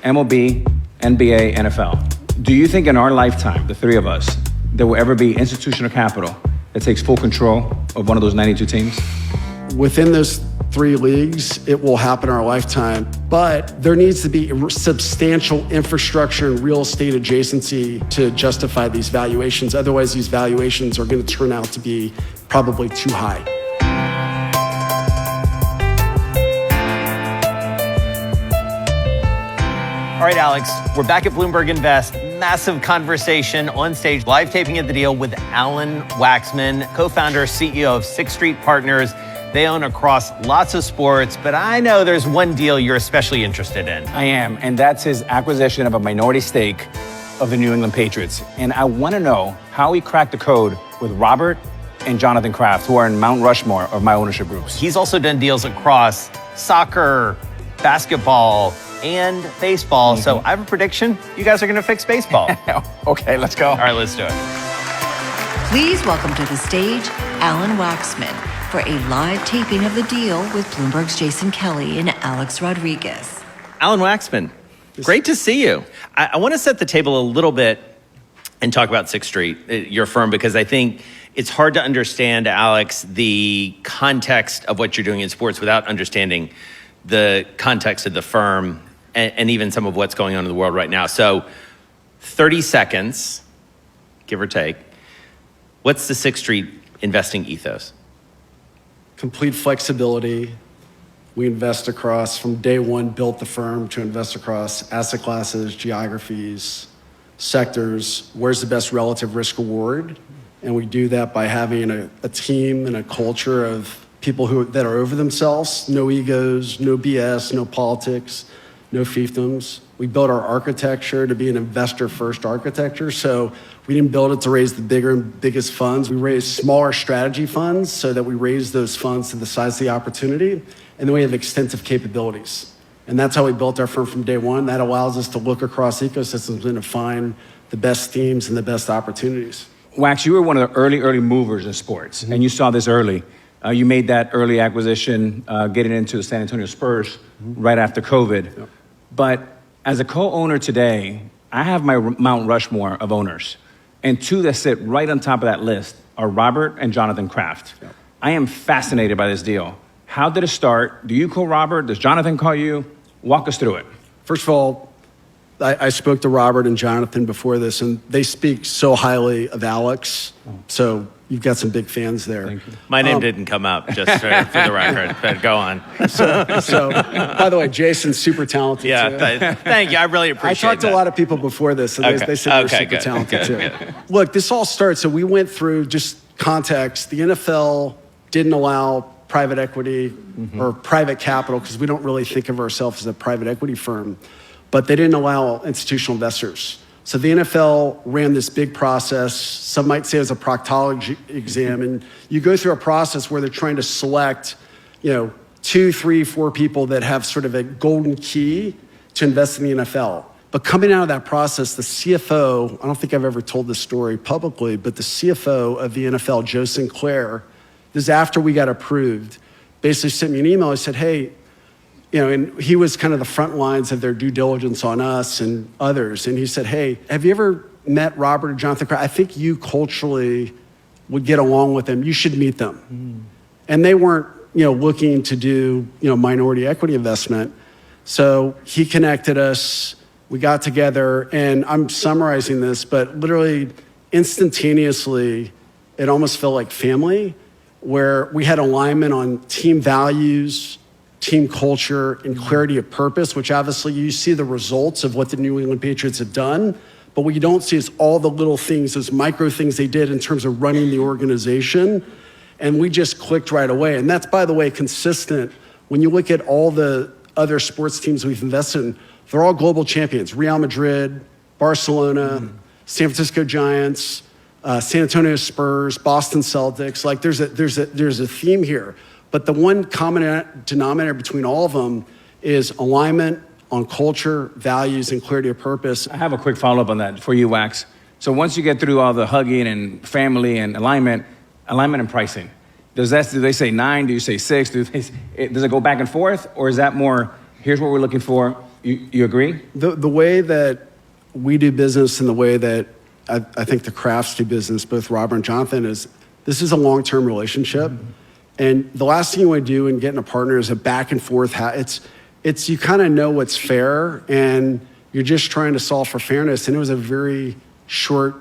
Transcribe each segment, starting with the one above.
MLB, NBA, NFL. Do you think in our lifetime, the three of us, there will ever be institutional capital that takes full control of one of those 92 teams? Within those three leagues, it will happen in our lifetime, but there needs to be substantial infrastructure and real estate adjacency to justify these valuations. Otherwise, these valuations are going to turn out to be probably too high. All right, Alex, we're back at Bloomberg Invest. Massive conversation on stage, live taping of the deal with Alan Waxman, co-founder, CEO of Sixth Street Partners. They own across lots of sports, but I know there's one deal you're especially interested in. I am, and that's his acquisition of a minority stake of the New England Patriots. And I want to know how he cracked the code with Robert and Jonathan Kraft, who are in Mount Rushmore of my ownership groups. He's also done deals across soccer, basketball, and baseball. Mm-hmm. So I have a prediction. You guys are going to fix baseball. Okay, let's go. All right, let's do it. Please welcome to the stage, Alan Waxman, for a live taping of the deal with Bloomberg's Jason Kelly and Alex Rodriguez. Alan Waxman, great to see you. I want to set the table a little bit and talk about Sixth Street, your firm, because I think it's hard to understand, Alex, the context of what you're doing in sports without understanding the context of the firm and even some of what's going on in the world right now. So 30 seconds, give or take. What's the Sixth Street investing ethos? Complete flexibility. We invest across, from day one, built the firm to invest across asset classes, geographies, sectors. Where's the best relative risk reward? And we do that by having a team and a culture of people that are over themselves, no egos, no BS, no politics, no fiefdoms. We built our architecture to be an investor-first architecture. So we didn't build it to raise the bigger and biggest funds. We raised smaller strategy funds so that we raise those funds to the size of the opportunity. And then we have extensive capabilities. And that's how we built our firm from day one. That allows us to look across ecosystems and to find the best themes and the best opportunities. Wax, you were one of the early movers in sports, and you saw this early. You made that early acquisition, getting into the San Antonio Spurs right after COVID. Yep. But as a co-owner today, I have my Mount Rushmore of owners. And two that sit right on top of that list are Robert and Jonathan Kraft. Yep. I am fascinated by this deal. How did it start? Do you call Robert? Does Jonathan call you? Walk us through it. First of all, I spoke to Robert and Jonathan before this, and they speak so highly of Alex. So you've got some big fans there. Thank you. My name didn't come up, just for the record, but go on. So, by the way, Jason's super talented too. Yeah, thank you. I really appreciate it. I talked to a lot of people before this, and they said they're super talented too. Look, this all starts, so we went through just context. The NFL didn't allow private equity or private capital, because we don't really think of ourselves as a private equity firm, but they didn't allow institutional investors. So the NFL ran this big process. Some might say it was a proctology exam. And you go through a process where they're trying to select, 2, 3, 4 people that have sort of a golden key to invest in the NFL. But coming out of that process, the CFO, I don't think I've ever told this story publicly, but the CFO of the NFL, Joe Sinclair, this is after we got approved, basically sent me an email. He said, hey, and he was kind of the front lines of their due diligence on us and others. And he said, hey, have you ever met Robert or Jonathan Kraft? I think you culturally would get along with them. You should meet them. And they weren't, looking to do, minority equity investment. So he connected us. We got together, and I'm summarizing this, but literally instantaneously, it almost felt like family, where we had alignment on team values, team culture, and clarity of purpose, which obviously you see the results of what the New England Patriots have done, but what you don't see is all the little things, those micro things they did in terms of running the organization, and we just clicked right away. And that's, by the way, consistent. When you look at all the other sports teams we've invested in, they're all global champions. Real Madrid, Barcelona, San Francisco Giants, San Antonio Spurs, Boston Celtics. Like there's a theme here. But the one common denominator between all of them is alignment on culture, values, and clarity of purpose. I have a quick follow-up on that for you, Wax. So once you get through all the hugging and family and alignment and pricing, do they say 9? Do you say 6? Does it go back and forth? Or is that more, here's what we're looking for, You agree? The way that we do business and the way that I think the Crafts do business, both Robert and Jonathan, is this is a long-term relationship. And the last thing you want to do in getting a partner is a back and forth. It's you kind of know what's fair, and you're just trying to solve for fairness. And it was a very short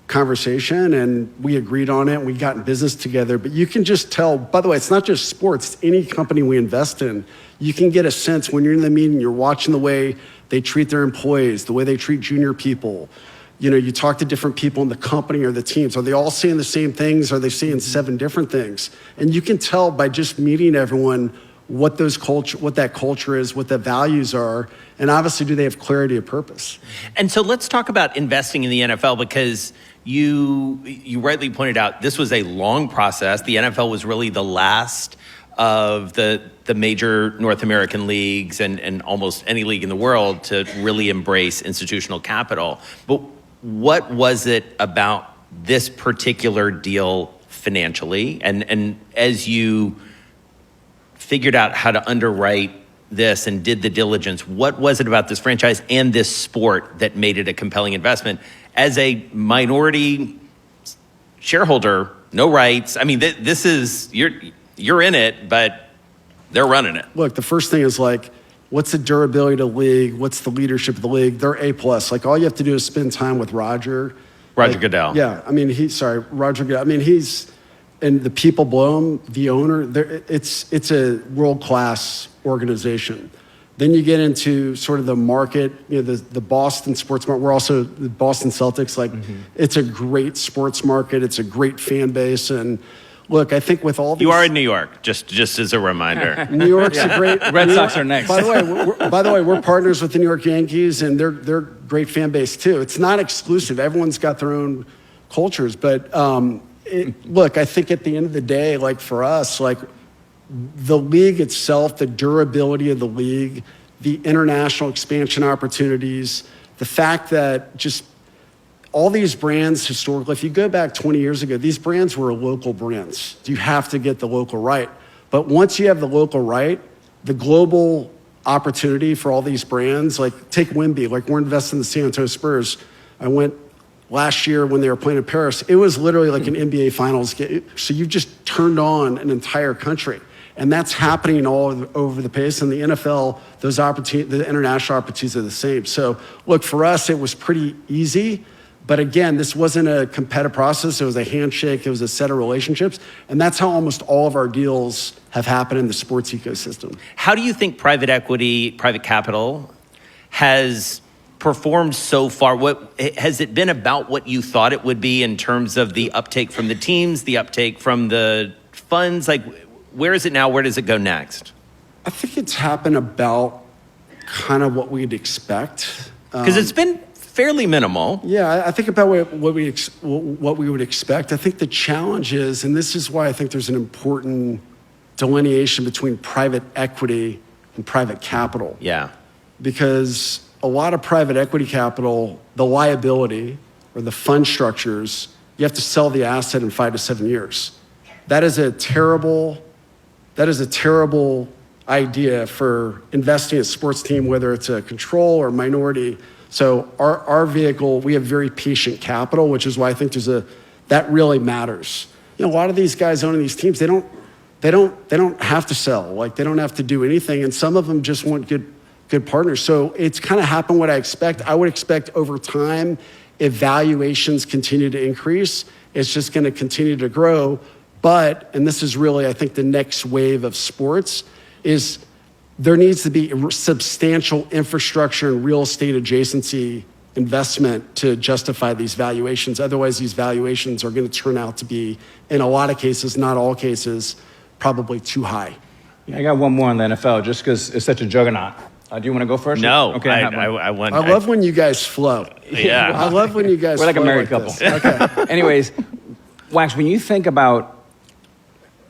conversation, and we agreed on it, and we got in business together. But you can just tell, by the way, it's not just sports, it's any company we invest in. You can get a sense when you're in the meeting, you're watching the way they treat their employees, the way they treat junior people. You know, you talk to different people in the company or the teams. Are they all saying the same things? Are they saying 7 different things? And you can tell by just meeting everyone what that culture is, what the values are, and obviously do they have clarity of purpose. And so let's talk about investing in the NFL, because you rightly pointed out this was a long process. The NFL was really the last of the major North American leagues and almost any league in the world to really embrace institutional capital. But what was it about this particular deal financially? And as you figured out how to underwrite this and did the diligence, what was it about this franchise and this sport that made it a compelling investment? As a minority shareholder, no rights. I mean, this is, you're in it, but they're running it. Look, the first thing is like, what's the durability of the league? What's the leadership of the league? They're A+. Like, all you have to do is spend time with Roger. Goodell. Yeah, I mean, Roger Goodell. I mean, and the people below him, the owner, it's a world-class organization. Then you get into sort of the market, you know, the Boston sports market. We're also the Boston Celtics. Like, it's a great sports market. It's a great fan base. And look, I think with all these... You are in New York, just as a reminder. New York's a great... Red Sox are next. By the way, we're partners with the New York Yankees, and they're great fan base too. It's not exclusive. Everyone's got their own cultures. But look, I think at the end of the day, like for us, like the league itself, the durability of the league, the international expansion opportunities, the fact that just all these brands historically, if you go back 20 years ago, these brands were local brands. You have to get the local right. But once you have the local right, the global opportunity for all these brands, like take Wemby, like we're investing in the San Antonio Spurs. I went last year when they were playing in Paris. It was literally like an NBA Finals game. So you've just turned on an entire country. And that's happening all over the place. And the NFL, those opportunities, the international opportunities are the same. So look, for us, it was pretty easy. But again, this wasn't a competitive process. It was a handshake. It was a set of relationships. And that's how almost all of our deals have happened in the sports ecosystem. How do you think private equity, private capital has performed so far? What has it been about what you thought it would be in terms of the uptake from the teams, the uptake from the funds? Like, where is it now? Where does it go next? I think it's happened about kind of what we'd expect. Because it's been fairly minimal. Yeah, I think about what we would expect. I think the challenge is, and this is why I think there's an important delineation between private equity and private capital. Yeah. Because a lot of private equity capital, the liability or the fund structures, you have to sell the asset in 5 to 7 years. That is a terrible idea for investing in a sports team, whether it's a control or minority. So our vehicle, we have very patient capital, which is why I think that really matters. You know, a lot of these guys owning these teams, they don't have to sell. Like, they don't have to do anything, and some of them just want good partners. So it's kind of happened what I expect. I would expect over time, if valuations continue to increase, it's just going to continue to grow. But, and this is really, I think, the next wave of sports, is there needs to be substantial infrastructure and real estate adjacency investment to justify these valuations. Otherwise, these valuations are going to turn out to be, in a lot of cases, not all cases, probably too high. Yeah, I got one more on the NFL, just because it's such a juggernaut. Do you want to go first? No. Okay. I love when you guys flow. Yeah. I love when you guys We're like a flow married couple. this. Okay. Anyways, Wax, when you think about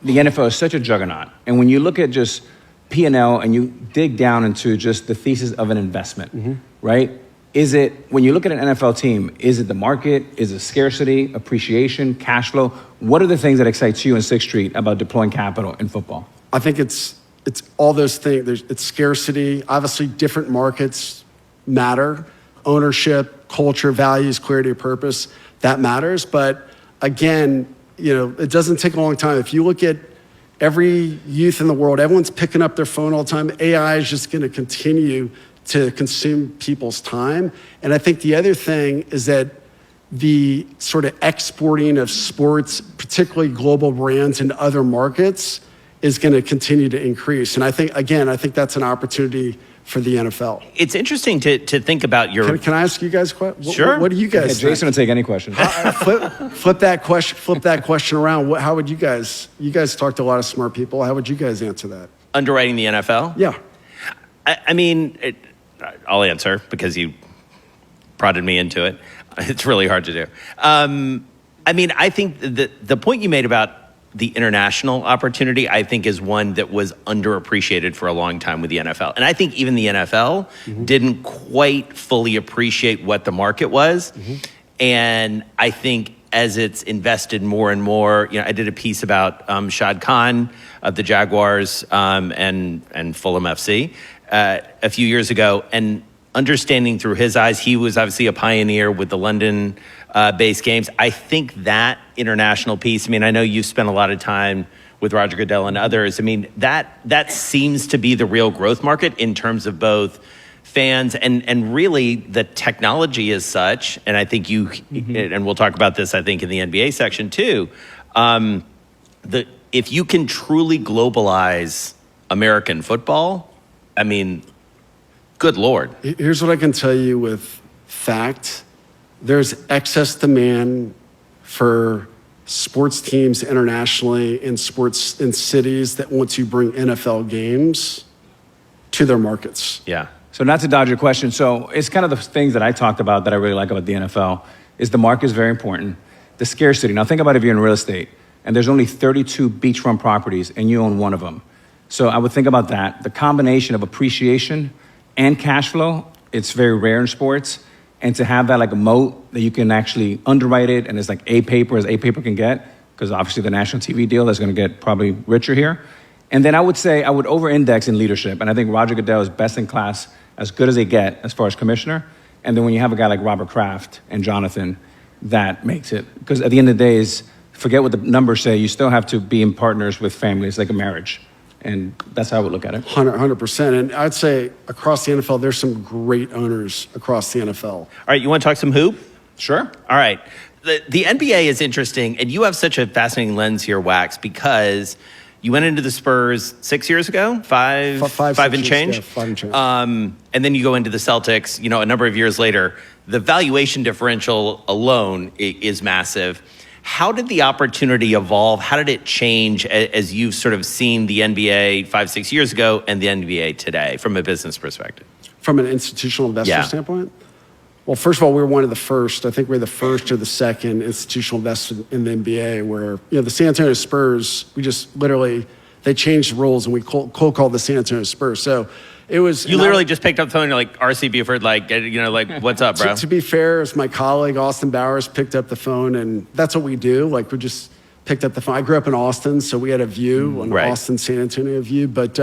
the NFL is such a juggernaut, and when you look at just P&L and you dig down into just the thesis of an investment, right? Is it, when you look at an NFL team, is it the market? Is it scarcity, appreciation, cash flow? What are the things that excite you in 6th Street about deploying capital in football? I think it's it's all those things. It's scarcity. Obviously, different markets matter. Ownership, culture, values, clarity of purpose, that matters. But again, it doesn't take a long time. If you look at every youth in the world, everyone's picking up their phone all the time. AI is just going to continue to consume people's time. And I think the other thing is that the sort of exporting of sports, particularly global brands into other markets, is going to continue to increase. And I think that's an opportunity for the NFL. It's interesting to think about your... Can I ask you guys a question? Sure. What do you guys think? Jason will take any question. Flip that question around. How would you guys talk to a lot of smart people. How would you guys answer that? Underwriting the NFL? Yeah. I mean, I'll answer because you prodded me into it. It's really hard to do. I mean, I think the point you made about the international opportunity, I think, is one that was underappreciated for a long time with the NFL. And I think even the NFL didn't quite fully appreciate what the market was. And I think as it's invested more and more, I did a piece about Shad Khan of the Jaguars and Fulham FC a few years ago. And understanding through his eyes, he was obviously a pioneer with the London based games. I think that international piece, I know you've spent a lot of time with Roger Goodell and others. That seems to be the real growth market in terms of both fans and really the technology is such, and I think and we'll talk about this, I think, in the NBA section too, if you can truly globalize American football, good Lord. Here's what I can tell you with fact. There's excess demand for sports teams internationally in cities that want to bring NFL games to their markets. Yeah. So not to dodge your question. So it's kind of the things that I talked about that I really like about the NFL is the market is very important. The scarcity. Now think about if you're in real estate and there's only 32 beachfront properties and you own one of them. So I would think about that. The combination of appreciation and cash flow, it's very rare in sports. And to have that like a moat that you can actually underwrite it and it's like A paper as A paper can get, because obviously the national TV deal is going to get probably richer here. And then I would say I would over-index in leadership. And I think Roger Goodell is best in class, as good as they get as far as commissioner. And then when you have a guy like Robert Kraft and Jonathan, that makes it. Because at the end of the day, forget what the numbers say, you still have to be in partners with families, like a marriage. And that's how I would look at it. 100%. And I'd say across the NFL, there's some great owners across the NFL. All right, you want to talk some hoop? Sure. All right. The NBA is interesting, and you have such a fascinating lens here, Wax, because you went into the Spurs 6 years ago, five and change. Yeah, 5 and change. And then you go into the Celtics, a number of years later. The valuation differential alone is massive. How did the opportunity evolve? How did it change as you've sort of seen the NBA 5-6 years ago and the NBA today from a business perspective? From an institutional investor standpoint? Well, first of all, we were one of the first. I think we're the first or the second institutional investor in the NBA where, the San Antonio Spurs, we just literally, they changed the rules and we cold called the San Antonio Spurs. So it was... You literally just picked up the phone and you're like, R.C. Buford, what's up, bro? To be fair, it's my colleague, Austin Bowers, picked up the phone and that's what we do. We just picked up the phone. I grew up in Austin, so we had a view, an Austin, San Antonio view, but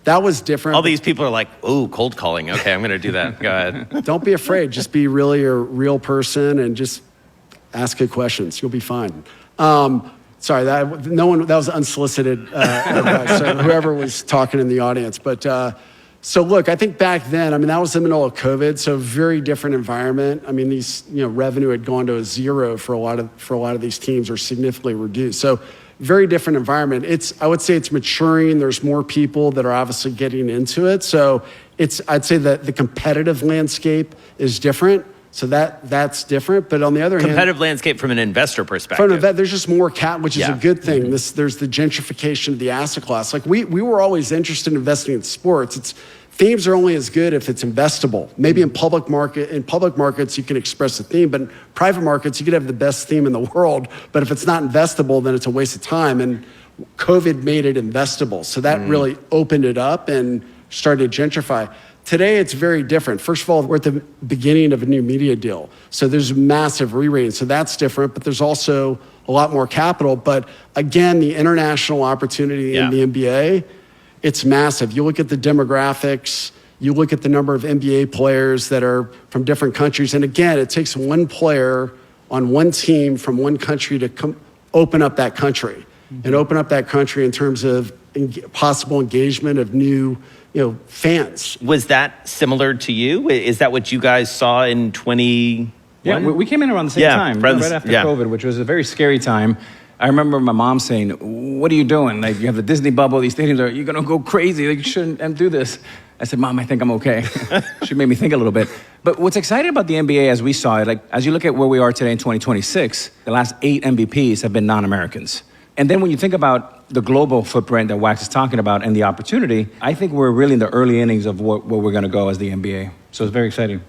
that was different. All these people are like, ooh, cold calling. Okay, I'm going to do that. Go ahead. Don't be afraid. Just be really a real person and just ask good questions. You'll be fine. Sorry, that was unsolicited advice. So whoever was talking in the audience. But so look, I think back then, that was the middle of COVID, so very different environment. These revenue had gone to a zero for a lot of these teams, or significantly reduced. So very different environment. I would say it's maturing. There's more people that are obviously getting into it. So I'd say that the competitive landscape is different. So that's different. But on the other hand, competitive landscape from an investor perspective. There's just more which is a good thing. There's the gentrification of the asset class. We were always interested in investing in sports. Themes are only as good if it's investable. Maybe in public markets you can express a theme, but in private markets you could have the best theme in the world, but if it's not investable, then it's a waste of time. And COVID made it investable. So that really opened it up and started to gentrify. Today, it's very different. First of all, we're at the beginning of a new media deal. So there's massive re-rating. So that's different, but there's also a lot more capital. But again, the international opportunity in the NBA it's massive. You look at the demographics, you look at the number of NBA players that are from different countries. And again, it takes one player on one team from one country to open up that country and open up that country in terms of possible engagement of new fans. Was that similar to you? Is that what you guys saw in 20? Yeah, we came in around the same time, right after COVID, which was a very scary time. I remember my mom saying, "What are you doing? Like, you have the Disney bubble, these stadiums you're going to go crazy. Like, you shouldn't do this." I said, "Mom, I think I'm okay." She made me think a little bit. But what's exciting about the NBA as we saw it, like, as you look at where we are today in 2026, the last 8 MVPs have been non-Americans. And then when you think about the global footprint that Wax is talking about and the opportunity, I think we're really in the early innings of where we're going to go as the NBA. So it's very exciting.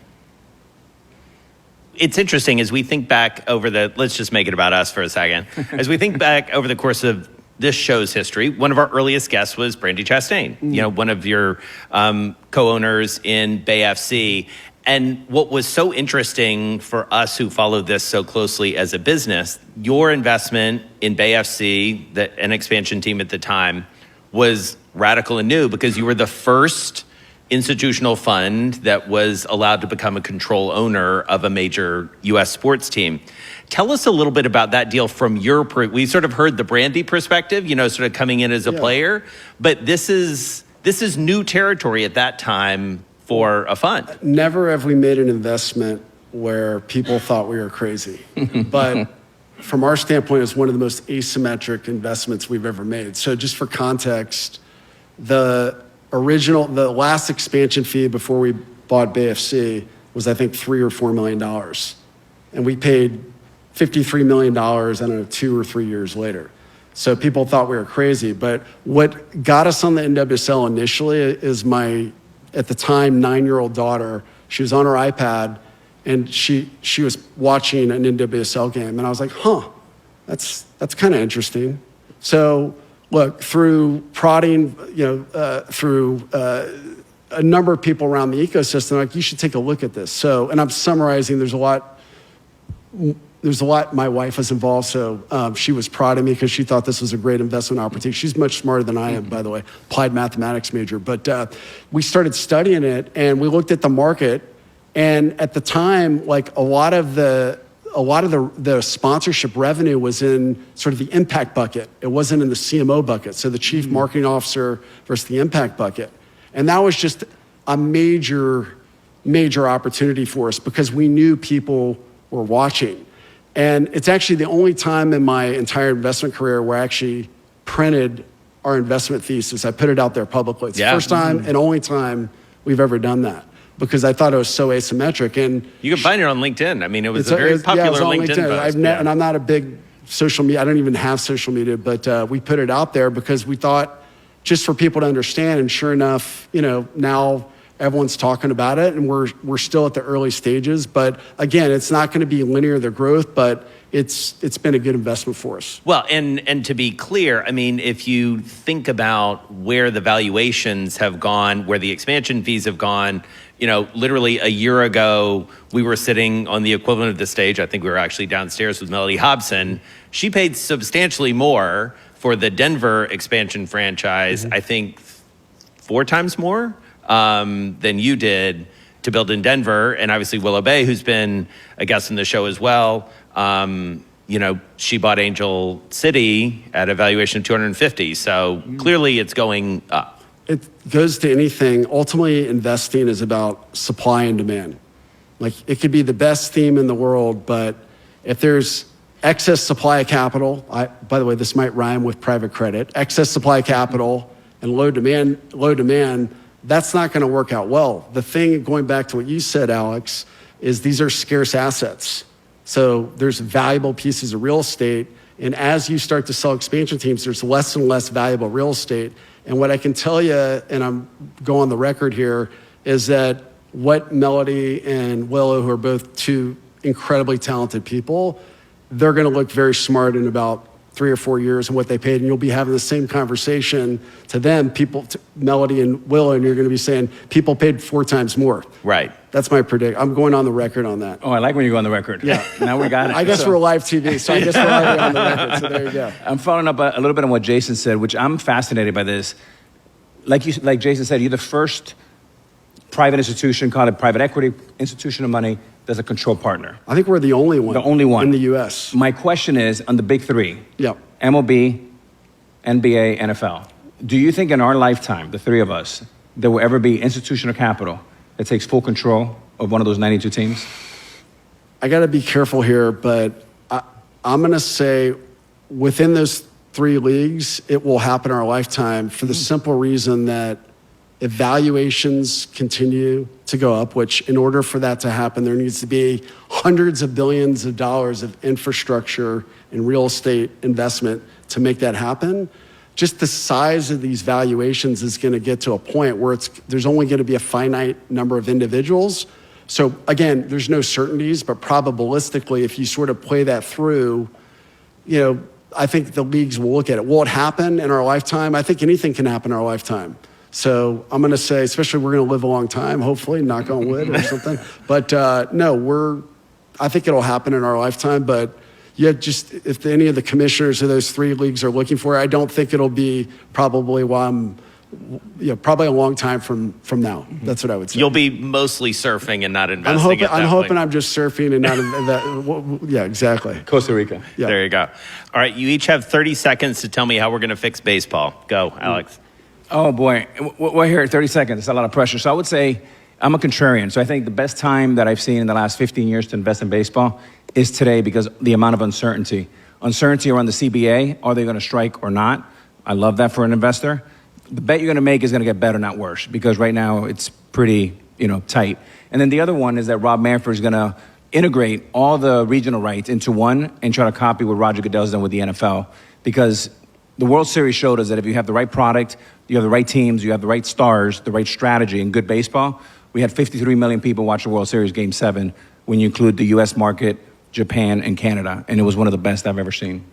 It's interesting as we think back over let's just make it about us for a second. As we think back over the course of this show's history, one of our earliest guests was Brandy Chastain, one of your co-owners in Bay FC. And what was so interesting for us who followed this so closely as a business, your investment in Bay FC, an expansion team at the time, was radical and new because you were the first institutional fund that was allowed to become a control owner of a major U.S. sports team. Tell us a little bit about that deal from we sort of heard the Brandy perspective, sort of coming in as a player, but this is new territory at that time for a fund. Never have we made an investment where people thought we were crazy. But from our standpoint, it's one of the most asymmetric investments we've ever made. So just for context, the last expansion fee before we bought Bay FC was, I think, $3 or $4 million. And we paid $53 million, I don't know, 2 or 3 years later. So people thought we were crazy. But what got us on the NWSL initially is my, at the time, 9-year-old daughter. She was on her iPad, and she was watching an NWSL game. And I was like, that's kind of interesting. So look, through prodding, through a number of people around the ecosystem, like, you should take a look at this. So, and I'm summarizing, there's a lot, my wife was involved, so she was prodding me because she thought this was a great investment opportunity. She's much smarter than I am, by the way, applied mathematics major. But we started studying it, and we looked at the market, and at the time, like, a lot of the sponsorship revenue was in sort of the impact bucket. It wasn't in the CMO bucket. So the chief marketing officer versus the impact bucket. And that was just a major opportunity for us because we knew people were watching. And it's actually the only time in my entire investment career where I actually printed our investment thesis. I put it out there publicly. It's the first time and only time we've ever done that, because I thought it was so asymmetric. And you can find it on LinkedIn. I mean, it was a very popular LinkedIn post. And I'm not a big social media, I don't even have social media, but we put it out there because we thought just for people to understand. And sure enough, now everyone's talking about it, and we're still at the early stages. But again, it's not going to be linear, the growth, but it's been a good investment for us. Well, and to be clear, I mean, if you think about where the valuations have gone, where the expansion fees have gone, literally a year ago, we were sitting on the equivalent of the stage. I think we were actually downstairs with Melody Hobson. She paid substantially more for the Denver expansion franchise, I think 4 times more than you did to build in Denver. And obviously Willow Bay, who's been a guest on the show as well, she bought Angel City at a valuation of 250. So clearly it's going up. It goes to anything. Ultimately, investing is about supply and demand. Like, it could be the best theme in the world, but if there's excess supply of capital, by the way, this might rhyme with private credit, excess supply of capital and low demand, that's not going to work out well. The thing, going back to what you said, Alex, is these are scarce assets. So there's valuable pieces of real estate, and as you start to sell expansion teams, there's less and less valuable real estate. And what I can tell you, and I'm going on the record here, is that what Melody and Willow, who are both 2 incredibly talented people, they're going to look very smart in about 3 or 4 years and what they paid, and you'll be having the same conversation to them, Melody and Willow, and you're going to be saying people paid 4 times more. Right. That's my prediction. I'm going on the record on that. Oh, I like when you go on the record. Yeah. Now we got it. I guess we're live TV, so I guess we're already on the record, so there you go. I'm following up a little bit on what Jason said, which I'm fascinated by this. like Jason said, you're the first private institution, call it private equity institution of money, that's a control partner. I think we're the only one. The only one in the U.S. My question is on the big three. Yep. MLB, NBA, NFL. Do you think in our lifetime, the three of us, there will ever be institutional capital that takes full control of one of those 92 teams? I got to be careful here, but I'm going to say within those three leagues, it will happen in our lifetime for the simple reason that if valuations continue to go up, which in order for that to happen, there needs to be hundreds of billions of dollars of infrastructure and real estate investment to make that happen. Just the size of these valuations is going to get to a point where there's only going to be a finite number of individuals. So again, there's no certainties, but probabilistically, if you sort of play that through, I think the leagues will look at it. Will it happen in our lifetime? I think anything can happen in our lifetime. So I'm going to say, especially we're going to live a long time, hopefully, knock on wood or something. But no, I think it'll happen in our lifetime. But if any of the commissioners of those three leagues are looking for it, I don't think it'll be probably probably a long time from now. That's what I would say. You'll be mostly surfing and not investing. I'm hoping I'm just surfing and not yeah, exactly. Costa Rica. Yeah. There you go. All right, you each have 30 seconds to tell me how we're going to fix baseball. Go, Alex. Oh, boy. We're here at 30 seconds. It's a lot of pressure. So I would say I'm a contrarian. So I think the best time that I've seen in the last 15 years to invest in baseball is today because the amount of uncertainty. Uncertainty around the CBA. Are they going to strike or not? I love that for an investor. The bet you're going to make is going to get better, not worse, because right now it's pretty, tight. And then the other one is that Rob Manfred is going to integrate all the regional rights into one and try to copy what Roger Goodell's done with the NFL. Because the World Series showed us that if you have the right product, you have the right teams, you have the right stars, the right strategy, and good baseball. We had 53 million people watch the World Series Game 7 when you include the U.S. market, Japan, and Canada. And it was one of the best I've ever seen.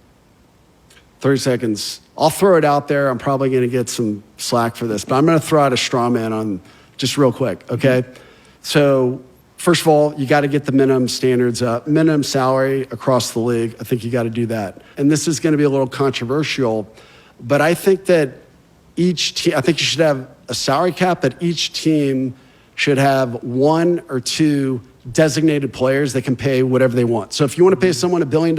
30 seconds. I'll throw it out there. I'm probably going to get some slack for this, but I'm going to throw out a straw man on just real quick, okay? So first of all, you got to get the minimum standards up, minimum salary across the league. I think you got to do that. And this is going to be a little controversial, but I think that each team, I think you should have a salary cap, but each team should have one or two designated players that can pay whatever they want. So if you want to pay someone $1 billion,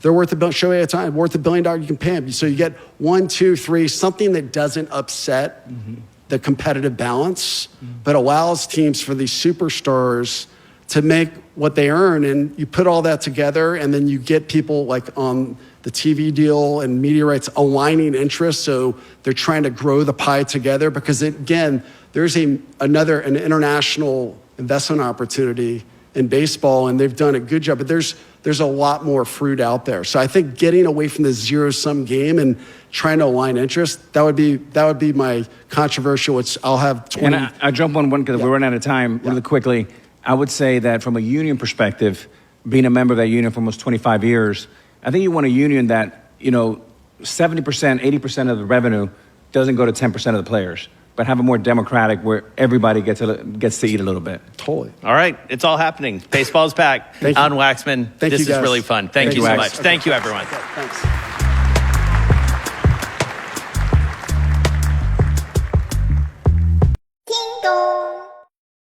they're worth worth $1 billion, you can pay them. So you get 1, 2, 3, something that doesn't upset the competitive balance, but allows teams for these superstars to make what they earn. And you put all that together, and then you get people like on the TV deal and media rights aligning interests. So they're trying to grow the pie together because, again, there's an international investment opportunity in baseball, and they've done a good job. But there's a lot more fruit out there. So I think getting away from the zero-sum game and trying to align interests, that would be my controversial, which I'll have 20. And I'll jump on one because we're running out of time really quickly. I would say that from a union perspective, being a member of that union for almost 25 years, I think you want a union that, 70%, 80% of the revenue doesn't go to 10% of the players, but have a more democratic where everybody gets to eat a little bit. Totally. All right, it's all happening. Baseball's back. Thank you. Alan Waxman, Thank this you, guys. is really fun. Thank you so much. Thank you, everyone. Thanks.